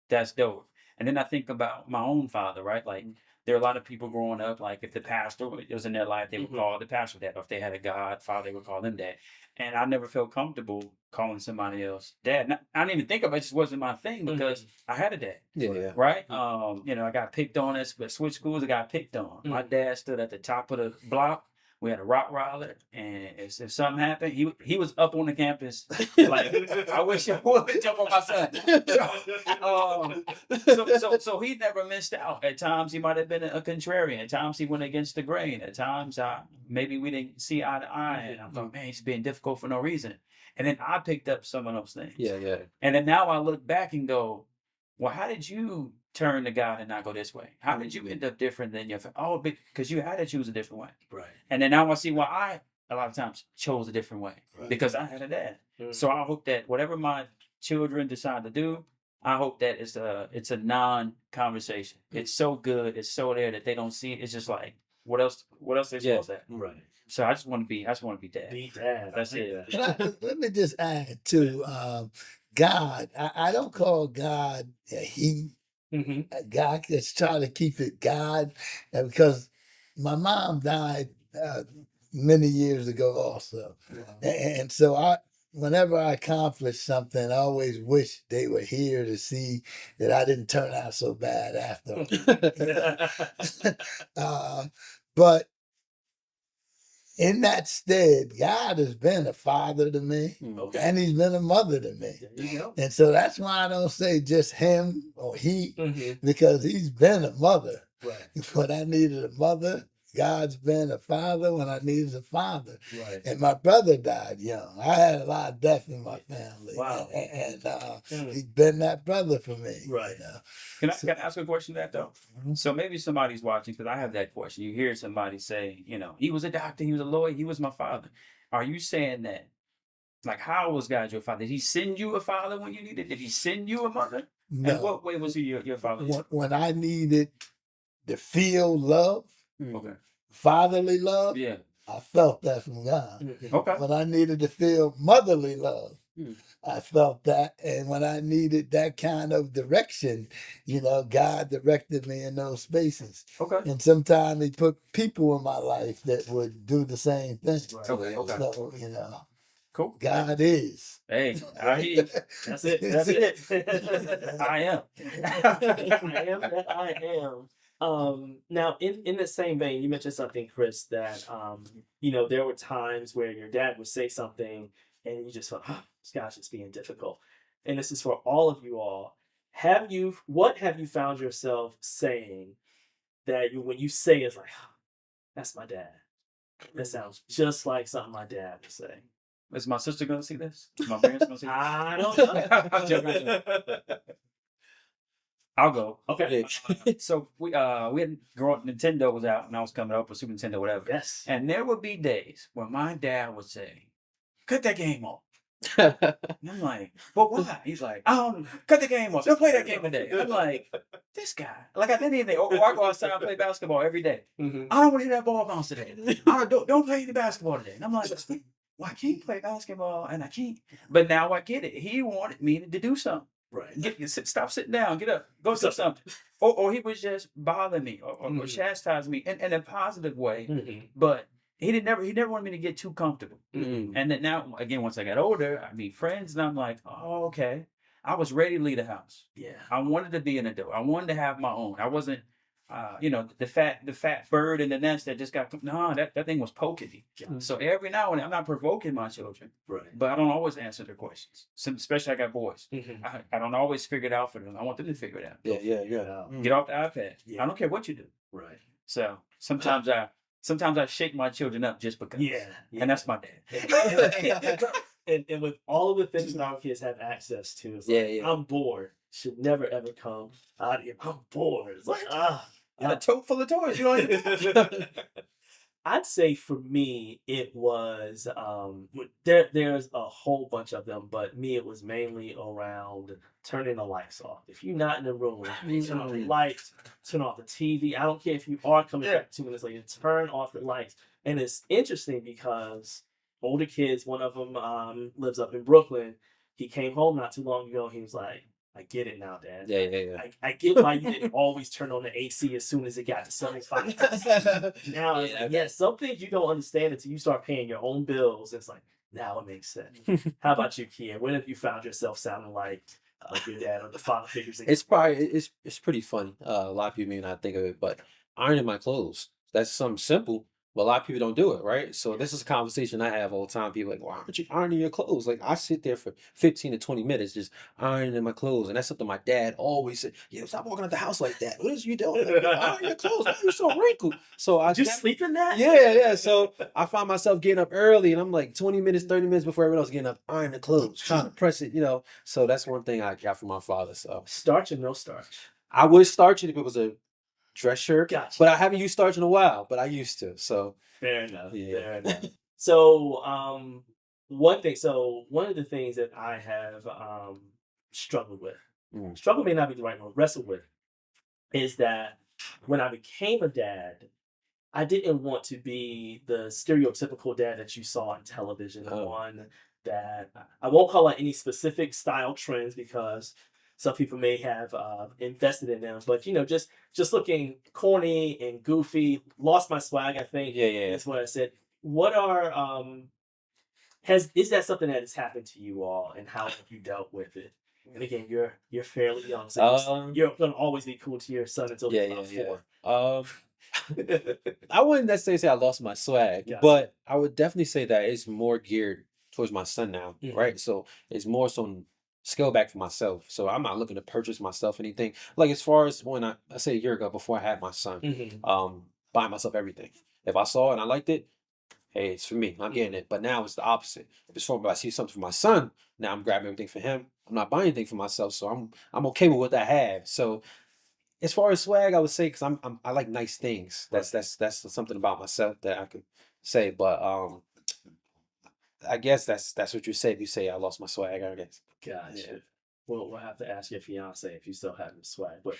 that's dope. And then I think about my own father, right? Like there are a lot of people growing up, like if the pastor was in their life, they would call the pastor dad. Or if they had a godfather, they would call them dad. And I never felt comfortable calling somebody else dad. I didn't even think of it. It just wasn't my thing because I had a dad.
Yeah.
Right? I got picked on at switch schools. I got picked on. My dad stood at the top of the block. We had a Rottweiler, and if something happened, he was up on the campus. Like I wish I would jump on my son. So he never missed out. At times he might have been a contrarian. At times he went against the grain. At times maybe we didn't see eye to eye. And I'm like, man, he's being difficult for no reason. And then I picked up some of those things.
Yeah.
And then now I look back and go, well, how did you turn to God and not go this way? How did you end up different than your family? Oh, because you had to choose a different way.
Right.
And then now I see why I, a lot of times, chose a different way.
Right.
Because I had a dad. So I hope that whatever my children decide to do, I hope that it's a non-conversation. It's so good, it's so there that they don't see it. It's just like, what else they supposed to have?
Right.
So I just want to be dad.
Be dad.
That's it.
Let me just add to God. I don't call God a he. God, let's try to keep it God, because my mom died many years ago also. And so whenever I accomplish something, I always wish they were here to see that I didn't turn out so bad after. But in that stead, God has been a father to me, and he's been a mother to me.
There you go.
And so that's why I don't say just him or he, because he's been a mother.
Right.
When I needed a mother, God's been a father when I needed a father.
Right.
And my brother died young. I had a lot of death in my family.
Wow.
And he's been that brother for me.
Right.
Can I ask a question to that though? So maybe somebody's watching, because I have that question. You hear somebody say, he was a doctor, he was a lawyer, he was my father. Are you saying that, like, how was God your father? Did he send you a father when you needed? Did he send you a mother?
No.
And what way was he your father?
When I needed to feel love,
Okay.
fatherly love,
Yeah.
I felt that from God.
Okay.
When I needed to feel motherly love, I felt that. And when I needed that kind of direction, God directed me in those spaces.
Okay.
And sometimes he put people in my life that would do the same thing.
Right.
Okay.
So,
Cool.
God is.
Hey, I hear you.
That's it. That's it.
I am.
I am that I am. Now, in the same vein, you mentioned something, Chris, that there were times where your dad would say something, and you just felt, oh, this guy's just being difficult. And this is for all of you all. what have you found yourself saying that when you say it's like, "Oh, that's my dad. That sounds just like something my dad would say."
Is my sister gonna see this? Is my parents gonna see this?
I don't know.
I'm joking. I'll go.
Okay.
So we had grown up. Nintendo was out, and I was coming up with Super Nintendo, whatever.
Yes.
And there would be days where my dad would say, "Cut that game off." And I'm like, "But why?" He's like, cut the game off. Don't play that game today." I'm like, this guy. Like I didn't even think, I go outside and play basketball every day.
Mm-hmm.
I don't want to hear that ball bounce today. Don't play the basketball today. And I'm like, well, I can't play basketball, and I can't. But now I get it. He wanted me to do something.
Right.
Stop sitting down. Get up. Go do something. Or he would just bother me or chastise me in a positive way.
Mm-hmm.
But he never wanted me to get too comfortable.
Mm-hmm.
And then now, again, once I got older, I meet friends, and I'm like, oh, okay. I was ready to leave the house.
Yeah.
I wanted to be an adult. I wanted to have my own. I wasn't, the fat bird in the nest that just got. No, that thing was poking me.
Yeah.
So every now and then, I'm not provoking my children,
Right.
but I don't always answer their questions. Especially I got boys.
Mm-hmm.
I don't always figure it out for them. I want them to figure it out.
Yeah.
Get off the iPad.
Yeah.
I don't care what you do.
Right.
So sometimes I shake my children up just because.
Yeah.
And that's my dad.
And with all of the things that our kids have access to, it's like, I'm bored. Should never ever come out of here. I'm bored. It's like,
And a tote full of toys. You don't even.
I'd say for me, it was there's a whole bunch of them, but me, it was mainly around turning the lights off. If you're not in the room, turn off the lights, turn off the TV. I don't care if you are coming back 2 minutes later, turn off the lights. And it's interesting because older kids, one of them lives up in Brooklyn. He came home not too long ago. He was like, I get it now, Dad.
Yeah.
I get why you didn't always turn on the AC as soon as it got to 75. Now, some things you don't understand until you start paying your own bills. It's like, now it makes sense. How about you, Kian? When have you found yourself sounding like your dad or the father figures?
It's probably it's pretty funny. A lot of people may not think of it, but ironing my clothes. That's something simple, but a lot of people don't do it, right? So this is a conversation I have all the time. People are like, why aren't you ironing your clothes? Like I sit there for 15 to 20 minutes just ironing my clothes. And that's something my dad always said, yeah, stop walking out the house like that. What is you doing? Like, iron your clothes. Why are you so wrinkled? So I
just sleep in that?
Yeah. So I find myself getting up early and I'm like 20 minutes, 30 minutes before everyone else getting up, ironing the clothes, trying to press it, So that's one thing I got from my father. So
Starch or no starch?
I would starch it if it was a dress shirt.
Gotcha.
But I haven't used starch in a while, but I used to. So
fair enough.
Yeah.
Fair enough. So one of the things that I have struggled with, struggle may not be the right word, wrestled with, is that when I became a dad, I didn't want to be the stereotypical dad that you saw on television. The one that I won't call out any specific style trends because some people may have invested in them, but just looking corny and goofy, lost my swag. I think that's what I said. What are is that something that has happened to you all, and how have you dealt with it? And again, you're fairly young, so you're gonna always be cool to your son until he's about 4.
I wouldn't necessarily say I lost my swag, but I would definitely say that it's more geared towards my son now, right? So it's more so scale back for myself. So I'm not looking to purchase myself anything. Like as far as when I say a year ago before I had my son, buying myself everything. If I saw it and I liked it, hey, it's for me. I'm getting it. But now it's the opposite. If it's for I see something for my son, now I'm grabbing everything for him. I'm not buying anything for myself, so I'm okay with what I have. So as far as swag, I would say because I like nice things. That's something about myself that I could say. But I guess that's what you say if you say I lost my swag. I guess.
Gotcha. Yeah. We'll have to ask your fiance if you still have your swag, but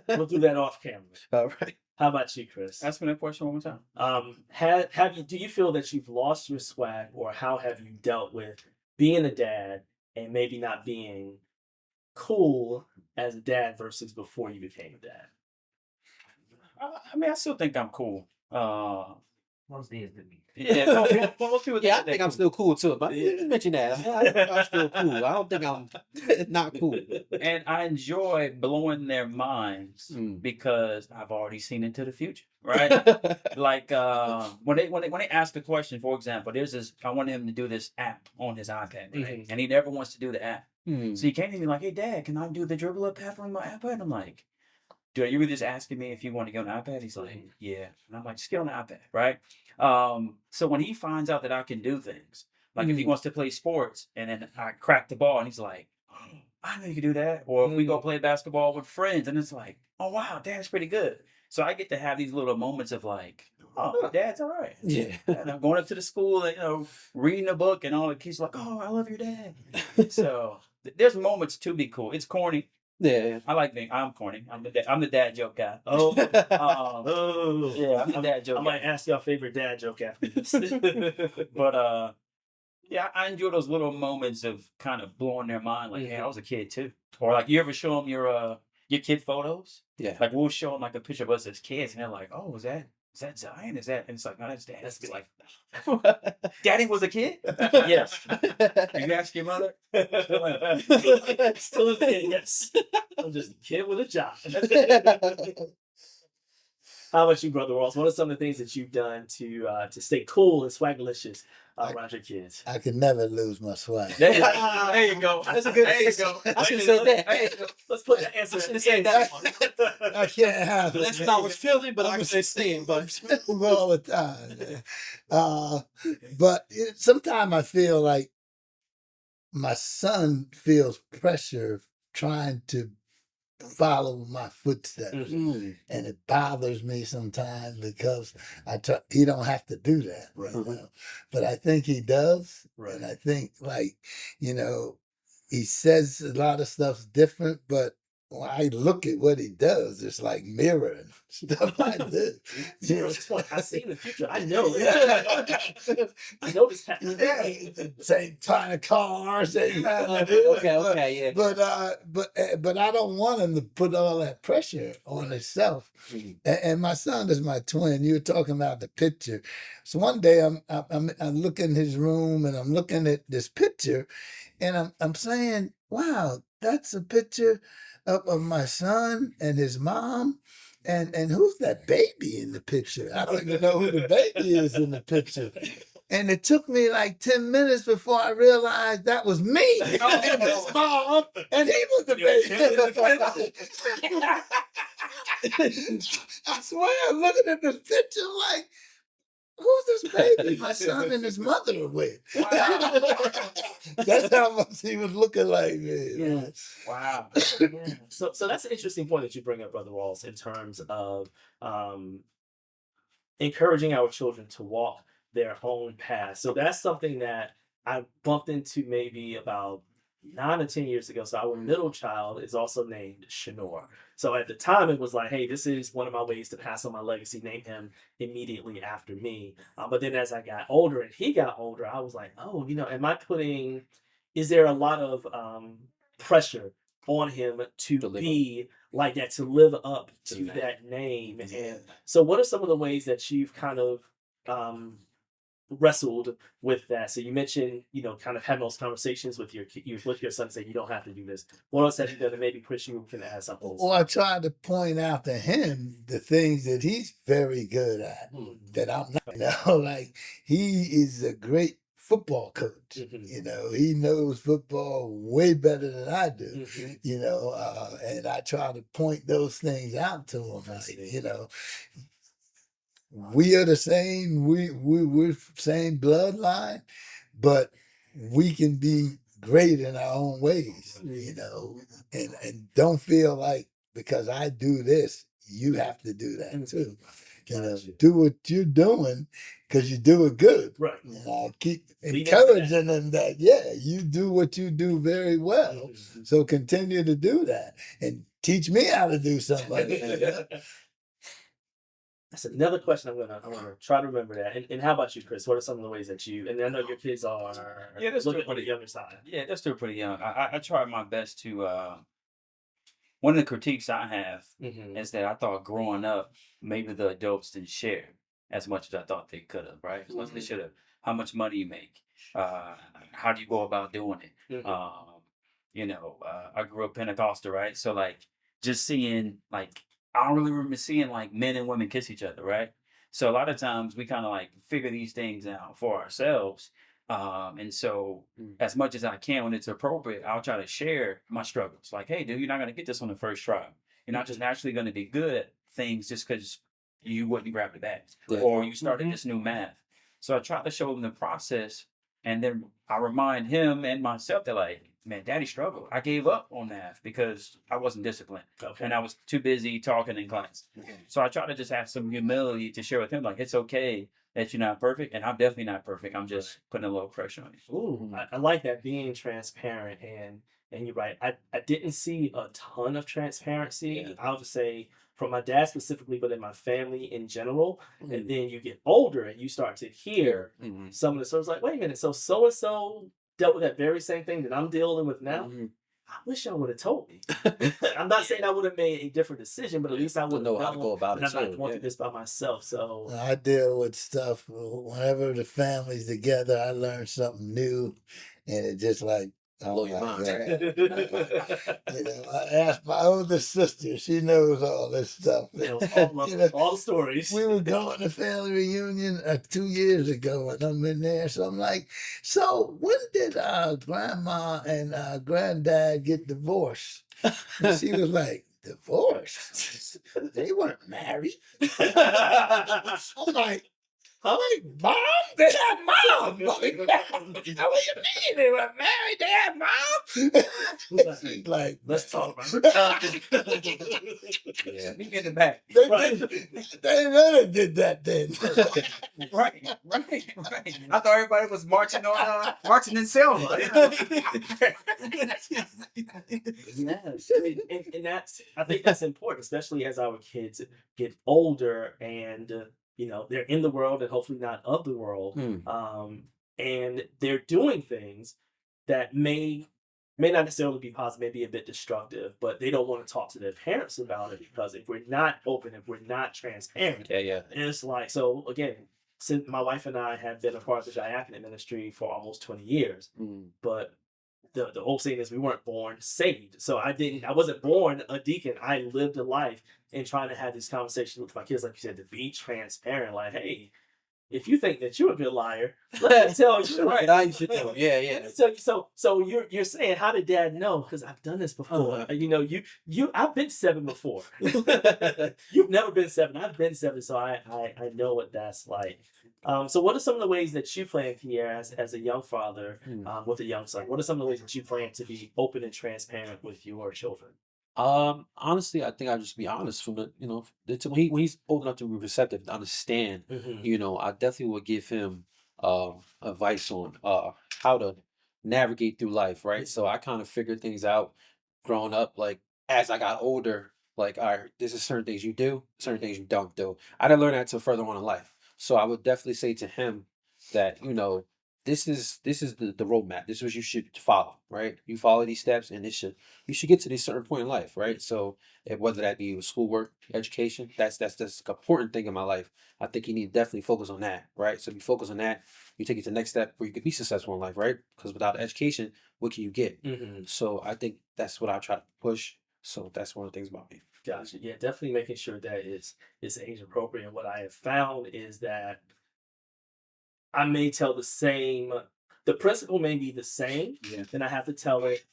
we'll do that off camera.
All right.
How about you, Chris?
Ask me that question one more time.
Do you feel that you've lost your swag, or how have you dealt with being a dad and maybe not being cool as a dad versus before you became a dad?
I mean, I still think I'm cool.
Most days to me.
Yeah, most people
I think I'm still cool too. But you mentioned that. I'm still cool. I don't think I'm not cool.
And I enjoy blowing their minds because I've already seen into the future, right? Like when they ask the question, for example, there's this. I want him to do this app on his iPad, right? And he never wants to do the app. So he came to me like, "Hey, Dad, can I do the dribble up half on my iPad?" I'm like, "Dude, you were just asking me if you want to get on the iPad?" He's like, "Yeah." And I'm like, "Just get on the iPad, right?" So when he finds out that I can do things, like if he wants to play sports and then I crack the ball and he's like, "I know you can do that." Or if we go play basketball with friends and it's like, "Oh, wow, Dad's pretty good." So I get to have these little moments of like, "Oh, Dad's all right."
Yeah.
And I'm going up to the school and, reading a book and all the kids are like, "Oh, I love your dad." So there's moments to be cool. It's corny.
Yeah.
I like being. I'm corny. I'm the dad joke guy.
Oh,
Um, yeah, I'm the dad
I
joke
might
guy.
ask y'all favorite dad joke after this.
But yeah, I enjoy those little moments of kind of blowing their mind. Like, hey, I was a kid too. Or like, you ever show them your kid photos?
Yeah.
Like, we'll show them like a picture of us as kids, and they're like, "Oh, is that Zion? Is that?" And it's like, "No, that's Dad."
That's
It's
good.
like, "Daddy was a kid." Yes. You ask your mother.
Still a kid, yes. I'm just a kid with a job. How about you, Brother Ross? What are some of the things that you've done to stay cool and swagalicious around your kids?
I can never lose my swag.
There you go.
That's a good.
There you go.
I should have said that.
Hey,
Let's put the answer
should've
in
said
that
that.
I can't have it.
That's not what's feeling, but I can understand. But
all the time. But sometimes I feel like my son feels pressure trying to follow my footsteps.
Mm.
And it bothers me sometimes because he don't have to do that right now. But I think he does.
Right.
And I think he says a lot of stuff's different, but when I look at what he does, it's like mirroring stuff I do.
I see in the future. I know. I know this happens.
Same kind of car, same kind of
Okay, yeah.
But I don't want him to put all that pressure on himself. And my son is my twin. You were talking about the picture. So one day I'm looking in his room and I'm looking at this picture, and I'm saying, wow, that's a picture of my son and his mom. And who's that baby in the picture? I don't even know who the baby is in the picture. And it took me like 10 minutes before I realized that was me and his mom, and he was the baby. I swear, I'm looking at this picture like, who's this baby my son and his mother are with? That's how much he was looking like me.
Yeah. Wow. Yeah. So that's an interesting point that you bring up, Brother Walls, in terms of encouraging our children to walk their own path. So that's something that I bumped into maybe about 9 or 10 years ago. So our middle child is also named Shanor. So at the time, it was like, hey, this is one of my ways to pass on my legacy, name him immediately after me. But then as I got older and he got older, I was like, oh, is there a lot of pressure on him to be like that, to live up to that name? And so what are some of the ways that you've kind of wrestled with that? So you mentioned, kind of having those conversations with your son, saying you don't have to do this. What else have you done? And maybe Chris, you can add something.
Well, I tried to point out to him the things that he's very good at that I'm not. Like, he is a great football coach. He knows football way better than I do. And I try to point those things out to him. Like, we are the same. We're same bloodline, but we can be great in our own ways. And don't feel like because I do this, you have to do that too. Do what you're doing because you do it good.
Right.
And I keep encouraging them that, you do what you do very well. So continue to do that and teach me how to do something like that.
That's another question I'm gonna try to remember that. And how about you, Chris? What are some of the ways that and I know your kids are
they're still
on the younger side.
Yeah, they're still pretty young. I try my best to. One of the critiques I have is that I thought growing up, maybe the adults didn't share as much as I thought they could have, right? As much as they should have. How much money you make? How do you go about doing it? I grew up Pentecostal, right? So like just seeing like I don't really remember seeing like men and women kiss each other, right? So a lot of times we kind of like figure these things out for ourselves. And so, as much as I can, when it's appropriate, I'll try to share my struggles. Like, hey, dude, you're not going to get this on the first try. You're not just naturally going to be good at things just because you wouldn't grab the bag
Yeah.
or you started this new math. So I try to show him the process, and then I remind him and myself that, like, man, daddy struggled. I gave up on math because I wasn't disciplined and I was too busy talking in class. So I try to just have some humility to share with him, like, it's okay that you're not perfect, and I'm definitely not perfect. I'm just putting a little pressure on you.
Ooh, I like that, being transparent, and you're right. I didn't see a ton of transparency.
Yeah.
I'll just say from my dad specifically, but in my family in general. And then you get older and you start to hear some of the stories like, wait a minute, so and so dealt with that very same thing that I'm dealing with now. I wish y'all would have told me. I'm not saying I would have made a different decision, but at least I would
know how to go about it.
I'm not going through this by myself. So
I deal with stuff whenever the family's together. I learn something new, and it just like,
Blow your mind.
You know, I asked my older sister; she knows all this stuff.
All the stories.
We were going to family reunion 2 years ago, and I'm in there. So I'm like, "So when did grandma and granddad get divorced?" And she was like, "Divorced? They weren't married." I'm like, mom? They had mom. What do you mean they were married? They had mom? She's like,
let's talk about it.
Yeah, me get it back.
They really did that then.
Right. I thought everybody was marching in Selma.
Yes, and that's, I think that's important, especially as our kids get older and they're in the world and hopefully not of the world, and they're doing things that may not necessarily be positive, may be a bit destructive, but they don't want to talk to their parents about it, because if we're not open, if we're not transparent, it's like, so again, since my wife and I have been a part of the diaconate ministry for almost 20 years, but the whole thing is we weren't born saved. So I wasn't born a deacon. I lived a life in trying to have these conversations with my kids, like you said, to be transparent. Like, hey, if you think that you're a good liar, let me tell you.
Right. Now you should know. Yeah.
Let me tell you. So you're saying, how did dad know? Because I've done this before. I've been 7 before. You've never been 7. I've been 7, so I know what that's like. So what are some of the ways that you plan, Pierre, as a young father with a young son? What are some of the ways that you plan to be open and transparent with your children?
Honestly, I think I'll just be honest from when he's old enough to be receptive to understand, I definitely would give him advice on how to navigate through life, right? So I kind of figured things out growing up, like as I got older, like, all right, this is certain things you do, certain things you don't do. I didn't learn that till further on in life. So I would definitely say to him that, this is the roadmap. This is what you should follow, right? You follow these steps, and you should get to this certain point in life, right? So whether that be with schoolwork, education, that's an important thing in my life. I think you need to definitely focus on that, right? So if you focus on that, you take it to the next step where you can be successful in life, right? Because without education, what can you get? So I think that's what I try to push. So that's one of the things about me.
Gotcha. Yeah, definitely making sure that it's age appropriate. And what I have found is that I may tell the principle may be the same.
Yeah.
Then I have to tell it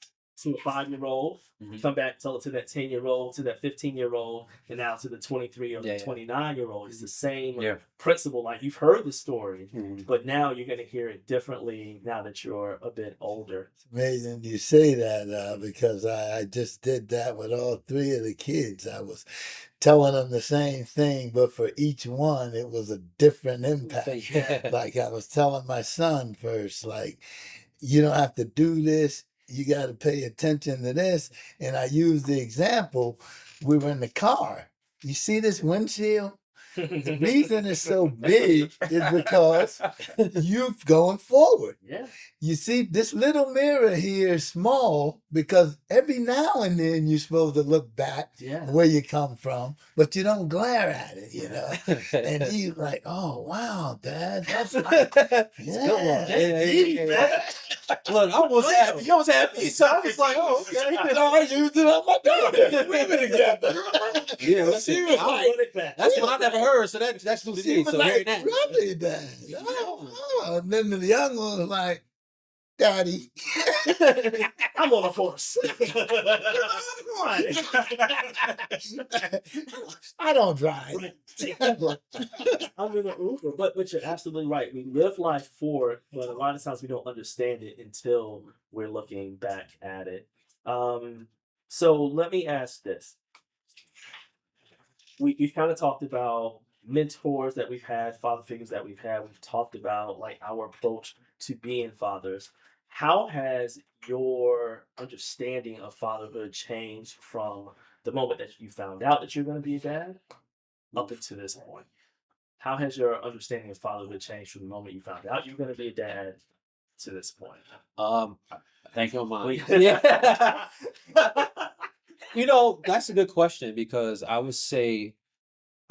to a 5-year-old, come back, tell it to that 10-year-old, to that 15-year-old, and now to the 23 or the 29-year-old. It's the same principle. Like, you've heard the story, but now you're going to hear it differently now that you're a bit older.
It's amazing you say that because I just did that with all 3 of the kids. I was telling them the same thing, but for each one, it was a different impact. Like, I was telling my son first, like, you don't have to do this. You got to pay attention to this. And I used the example, we were in the car. You see this windshield? The reason it's so big is because you're going forward.
Yeah.
You see, this little mirror here is small because every now and then you're supposed to look back where you come from, but you don't glare at it, And he's like, "Oh, wow, Dad, that's like,
Look, I almost had you almost had me, so I was like, oh, okay.
I used it on my daughter. We've been together.
Yeah, listen,
She was like,
that's what I never heard, so that's new to
she
me.
was
So
like,
hearing that,
really, Dad? Oh. And then the young one was like, Daddy.
I'm on a horse.
I don't drive.
I'm in the Uber, but you're absolutely right. We live life for it, but a lot of times we don't understand it until we're looking back at it. So let me ask this: we've kind of talked about mentors that we've had, father figures that we've had. We've talked about like our approach to being fathers. How has your understanding of fatherhood changed from the moment that you found out that you're going to be a dad up until this point? How has your understanding of fatherhood changed from the moment you found out you were going to be a dad to this point?
thank you, mom.
Please.
Yeah. You know, that's a good question because I would say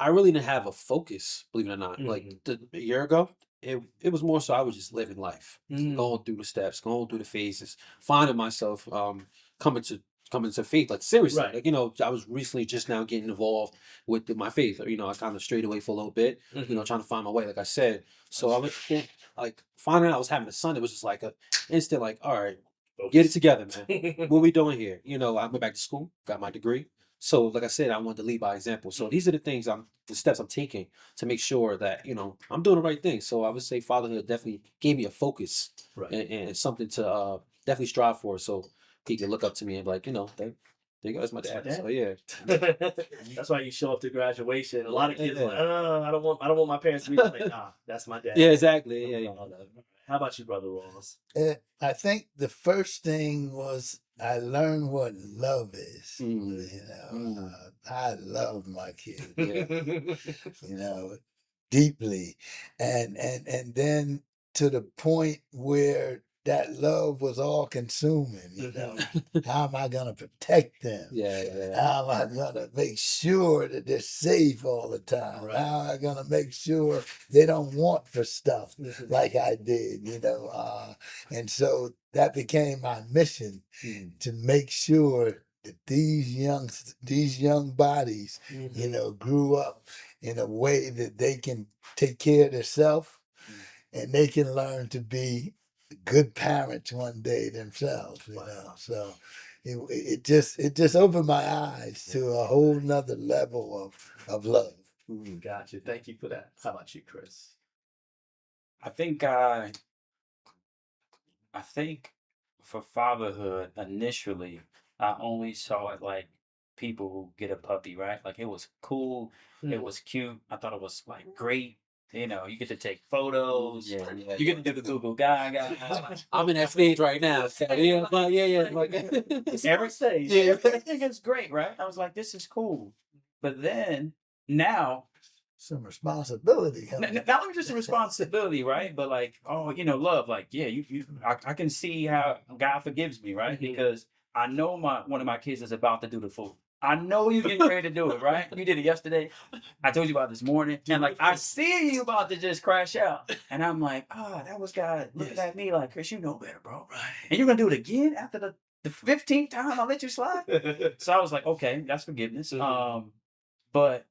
I really didn't have a focus, believe it or not. Like a year ago, it was more so I was just living life, going through the steps, going through the phases, finding myself coming to coming to faith, like seriously.
Right.
Like, you know, I was recently just now getting involved with my faith. You know, I kind of strayed away for a little bit, you know, trying to find my way, like I said. So I was like finding out I was having a son, it was just like a instant like, all right, get it together, man. What we doing here? You know, I went back to school, got my degree. So, like I said, I wanted to lead by example. So these are the steps I'm taking to make sure that, you know, I'm doing the right thing. So I would say fatherhood definitely gave me a focus
Right.
and something to definitely strive for. So he can look up to me and be like, you know, there you go, that's my dad. So yeah.
That's why you show up to graduation. A lot of kids are like, I don't want my parents to be like, nah, that's my dad.
Yeah, exactly. Yeah.
How about you, Brother Ross?
I think the first thing was I learned what love is. You know, I love my kids. You know, deeply, and then to the point where that love was all consuming. You know, how am I gonna protect them?
Yeah.
How am I gonna make sure that they're safe all the time?
Right.
How am I gonna make sure they don't want for stuff like I did? You know, and so that became my mission to make sure that these young bodies, you know, grew up in a way that they can take care of themselves and they can learn to be good parents one day themselves. You know, so it just opened my eyes to a whole nother level of love.
Gotcha. Thank you for that. How about you, Chris?
I think for fatherhood initially, I only saw it like people who get a puppy, right? Like it was cool, it was cute. I thought it was like great. You know, you get to take photos.
Yeah.
You get to do the Google Gaga.
I'm in that stage right now. So yeah, but yeah. Like,
Every stage.
Yeah, everything is great, right? I was like, this is cool. But then now,
Some responsibility.
not only just a responsibility, right? But like, oh, you know, love. Like, yeah, I can see how God forgives me, right? Because I know one of my kids is about to do the fool. I know you're getting ready to do it, right? You did it yesterday. I told you about this morning. And like, I see you about to just crash out. And I'm like, that was God looking at me like, Chris, you know better, bro.
Right.
And you're going to do it again after the 15th time I let you slide? So I was like, okay, that's forgiveness. But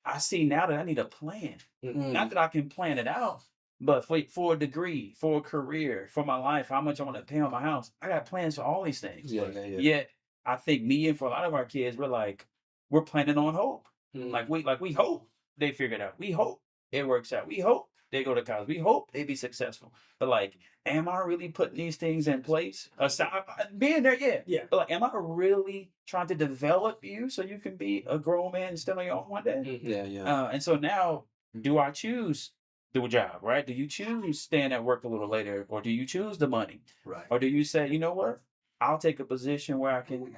I see now that I need a plan. Not that I can plan it out, but for a degree, for a career, for my life, how much I want to pay on my house. I got plans for all these things.
Yeah.
Yet I think me and for a lot of our kids, we're planning on hope. Like we hope they figure it out. We hope it works out. We hope they go to college. We hope they be successful. But like, am I really putting these things in place? Aside being there, yeah. But like, am I really trying to develop you so you can be a grown man and stand on your own one day?
Yeah.
And so now, do I choose do a job, right? Do you choose staying at work a little later, or do you choose the money?
Right.
Or do you say, you know what? I'll take a position where I can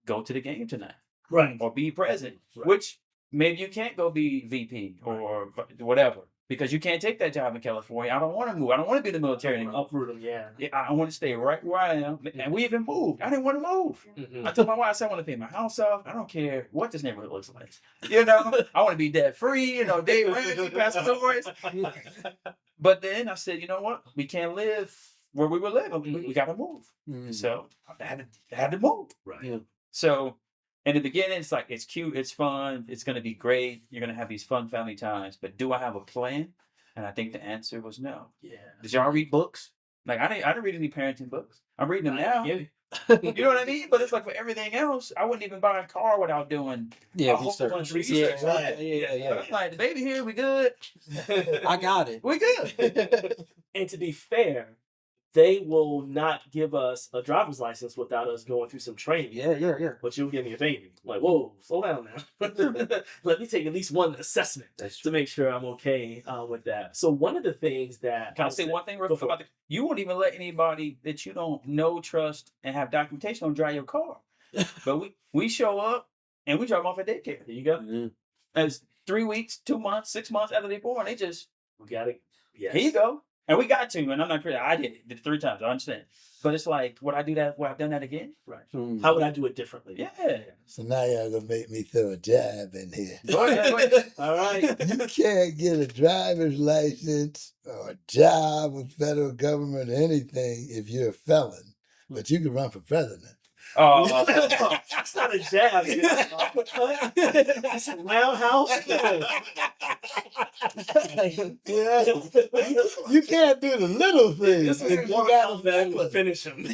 go to the game tonight.
Right.
Or be present,
Right.
which maybe you can't go be VP or whatever because you can't take that job in California. I don't want to move. I don't want to be in the military anymore.
Uproot them, yeah.
Yeah, I want to stay right where I am. And we even moved. I didn't want to move.
Mhm.
I told my wife, I said, I want to pay my house off. I don't care what this neighborhood looks like. You know, I want to be debt free, you know, Dave Ramsey, Pastor Torres. But then I said, you know what? We can't live where we were living. We got to move. So I had to move.
Right.
Yeah.
So in the beginning, it's like, it's cute, it's fun, it's going to be great. You're going to have these fun family times. But do I have a plan? And I think the answer was no.
Yeah.
Did y'all read books? Like, I didn't read any parenting books. I'm reading them now.
Yeah.
You know what I mean? But it's like for everything else, I wouldn't even buy a car without doing a whole bunch of research.
Yeah.
I'm like, the baby here, we good.
I got it.
We good.
And to be fair, they will not give us a driver's license without us going through some training.
Yeah.
But you'll give me a baby. Like, whoa, slow down now. Let me take at least one assessment
That's
to
true.
make sure I'm okay with that. So one of the things that
Can I say one thing real
Go
quick
for
about you won't even let anybody that you don't know, trust, and have documentation on drive your car. But we show up and we drop them off at daycare.
There you go.
Mhm.
As 3 weeks, 2 months, 6 months after they're born, they just,
We got it. Yes.
here you go. And we got to, and I'm not crazy. I did it 3 times. I understand. But it's like, would I do that? Would I've done that again?
Right.
Mm.
How would I do it differently?
Yeah.
So now y'all gonna make me throw a jab in here.
Go ahead.
All right.
You can't get a driver's license or a job with federal government or anything if you're a felon, but you can run for president.
Oh,
That's not a jab. That's a roundhouse.
You can't do the little things.
This is
You gotta
finish him.